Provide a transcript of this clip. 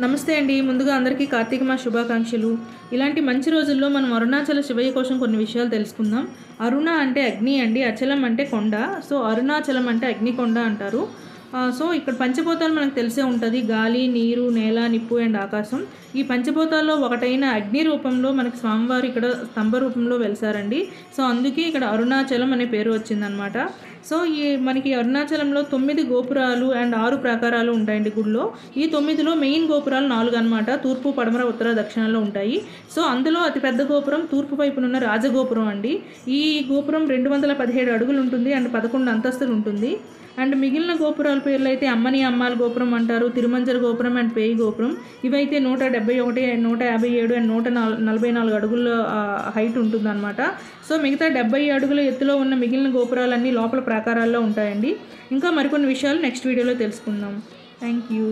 నమస్తే అండి. ముందుగా అందరికీ కార్తీక మాస శుభాకాంక్షలు. ఇలాంటి మంచి రోజుల్లో మనం అరుణాచల శివయ్య కోసం కొన్ని విషయాలు తెలుసుకుందాం. అరుణ అంటే అగ్ని అండి, అచలం అంటే కొండ. సో అరుణాచలం అంటే అగ్నికొండ అంటారు. సో ఇక్కడ పంచభూతాలు మనకు తెలిసే ఉంటుంది. గాలి, నీరు, నేల, నిప్పు అండ్ ఆకాశం. ఈ పంచభూతాల్లో ఒకటైన అగ్ని రూపంలో మనకి స్వామివారు ఇక్కడ స్తంభ రూపంలో వెలిసారండి. సో అందుకే ఇక్కడ అరుణాచలం అనే పేరు వచ్చిందనమాట. సో మనకి అరుణాచలంలో 9 గోపురాలు అండ్ 6 ప్రాకారాలు ఉంటాయండి గుడిలో. ఈ 9లో మెయిన్ గోపురాలు 4 అనమాట. తూర్పు, పడమర, ఉత్తర, దక్షిణాల్లో ఉంటాయి. సో అందులో అతిపెద్ద గోపురం తూర్పు వైపునున్న రాజగోపురం అండి. ఈ గోపురం 217 అడుగులు ఉంటుంది అండ్ 11 అంతస్తులు ఉంటుంది. అండ్ మిగిలిన గోపురాల పేర్లు అయితే అమ్మని అమ్మాల గోపురం అంటారు, తిరుమంజర గోపురం అండ్ పేయి గోపురం. ఇవైతే 171, 157 అండ్ 144 అడుగుల హైట్ ఉంటుందన్నమాట. సో మిగతా 70 అడుగుల ఎత్తులో ఉన్న మిగిలిన గోపురాలన్నీ లోపల ప్రాకారాల్లో ఉంటాయండి. ఇంకా మరికొన్ని విషయాలు నెక్స్ట్ వీడియోలో తెలుసుకుందాం. Thank you.